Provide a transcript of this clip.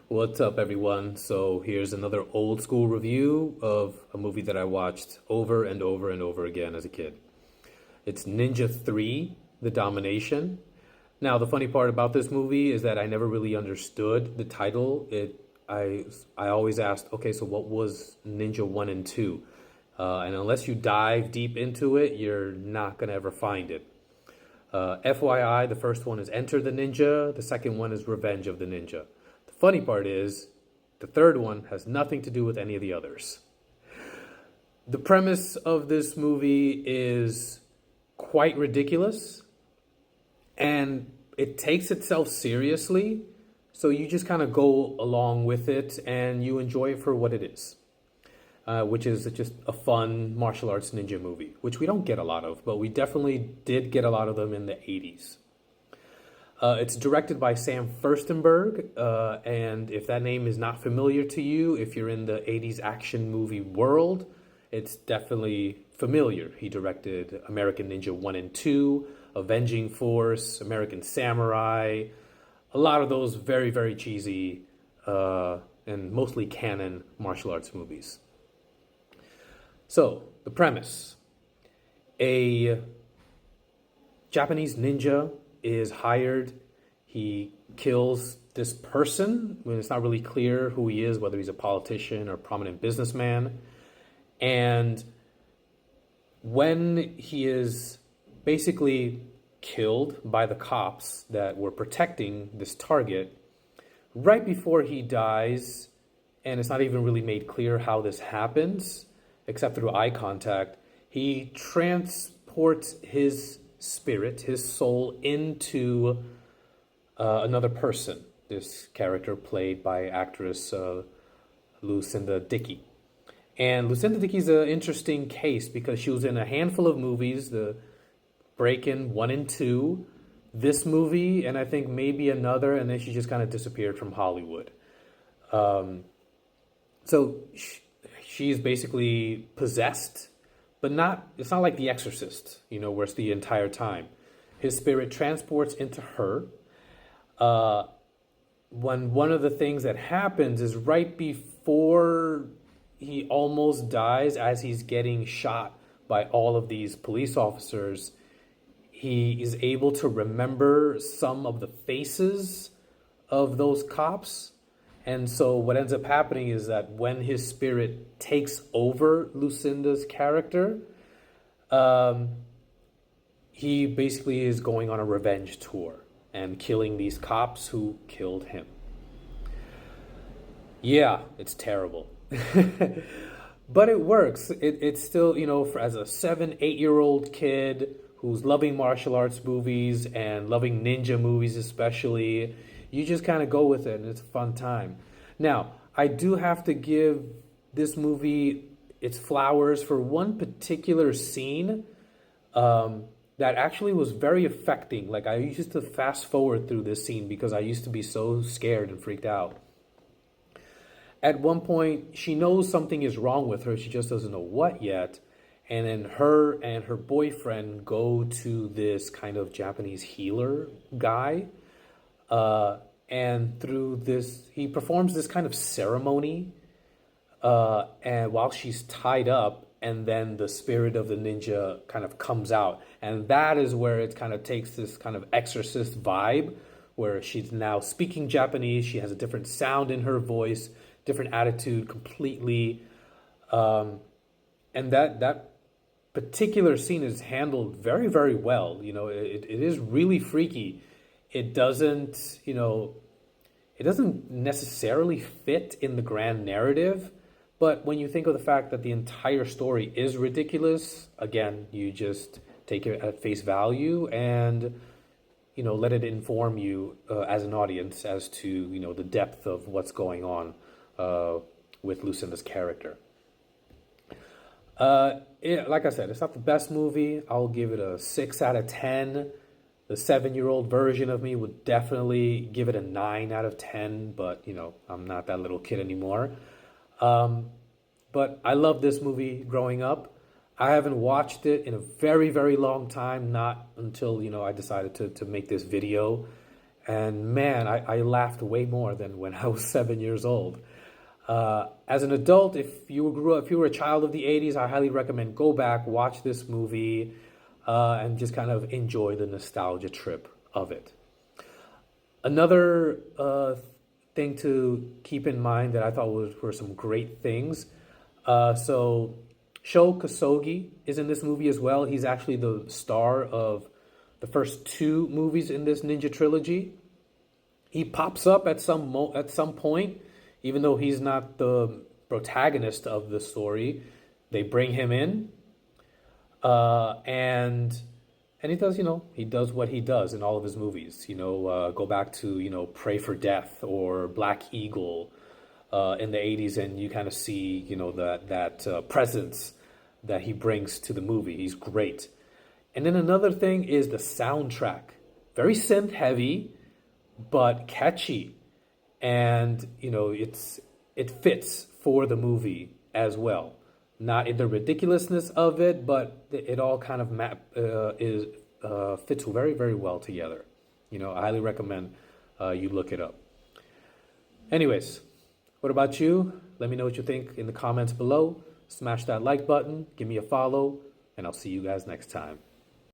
What's up, everyone? So, here's another old school review of a movie that I watched over and over and over again as a kid. It's Ninja 3, The Domination. Now, the funny part about this movie is that I never really understood the title. I always asked, okay, so what was Ninja 1 and 2? And unless you dive deep into it, you're not going to ever find it. FYI, the first one is Enter the Ninja, the second one is Revenge of the Ninja. The funny part is, the third one has nothing to do with any of the others. The premise of this movie is quite ridiculous, and it takes itself seriously, so you just kind of go along with it and you enjoy it for what it is. Which is just a fun martial arts ninja movie, which we don't get a lot of, but we definitely did get a lot of them in the 80s. It's directed by Sam Firstenberg, and if that name is not familiar to you, if you're in the 80s action movie world, it's definitely familiar. He directed American Ninja 1 and 2, Avenging Force, American Samurai, a lot of those very, very cheesy and mostly canon martial arts movies. So, the premise. A Japanese ninja is hired. He kills this person when it's not really clear who he is, whether he's a politician or a prominent businessman. And when he is basically killed by the cops that were protecting this target, right before he dies, and it's not even really made clear how this happens, except through eye contact, he transports his spirit, his soul, into another person. This character played by actress Lucinda Dickey. And Lucinda Dickey's an interesting case because she was in a handful of movies, the Break-In 1 and 2, this movie, and I think maybe another, and then she just kind of disappeared from Hollywood. She's basically possessed, but it's not like The Exorcist, where it's the entire time. His spirit transports into her. When one of the things that happens is right before he almost dies, as he's getting shot by all of these police officers, he is able to remember some of the faces of those cops. And so what ends up happening is that when his spirit takes over Lucinda's character, he basically is going on a revenge tour and killing these cops who killed him. Yeah, it's terrible. But it works. It's still, as a 7-8-year-old kid who's loving martial arts movies and loving ninja movies especially, you just kind of go with it, and it's a fun time. Now, I do have to give this movie its flowers for one particular scene that actually was very affecting. Like, I used to fast forward through this scene because I used to be so scared and freaked out. At one point, she knows something is wrong with her. She just doesn't know what yet. And then her and her boyfriend go to this kind of Japanese healer guy. And through this, he performs this kind of ceremony, and while she's tied up, and then the spirit of the ninja kind of comes out. And that is where it kind of takes this kind of exorcist vibe, where she's now speaking Japanese. She has a different sound in her voice, different attitude completely. And that particular scene is handled very, very well. It is really freaky. It doesn't necessarily fit in the grand narrative, but when you think of the fact that the entire story is ridiculous, again, you just take it at face value and, let it inform you as an audience as to, the depth of what's going on with Lucinda's character. Like I said, it's not the best movie. I'll give it a 6 out of 10. The 7-year-old version of me would definitely give it a 9 out of 10, but, I'm not that little kid anymore. But I loved this movie growing up. I haven't watched it in a very, very long time, not until, I decided to make this video. And man, I laughed way more than when I was 7 years old. As an adult, if you were a child of the 80s, I highly recommend go back, watch this movie, and just kind of enjoy the nostalgia trip of it. Another thing to keep in mind that I thought were some great things. So Sho Kosugi is in this movie as well. He's actually the star of the first two movies in this ninja trilogy. He pops up at some point, even though he's not the protagonist of the story. They bring him in, and he does what he does in all of his movies. Go back to Pray for Death or Black Eagle in the '80s, and you kind of see that presence that he brings to the movie. He's great. And then another thing is the soundtrack, very synth heavy, but catchy, and it fits for the movie as well. Not in the ridiculousness of it, but it all kind of fits very, very well together. I highly recommend you look it up. Anyways, what about you? Let me know what you think in the comments below. Smash that like button, give me a follow, and I'll see you guys next time.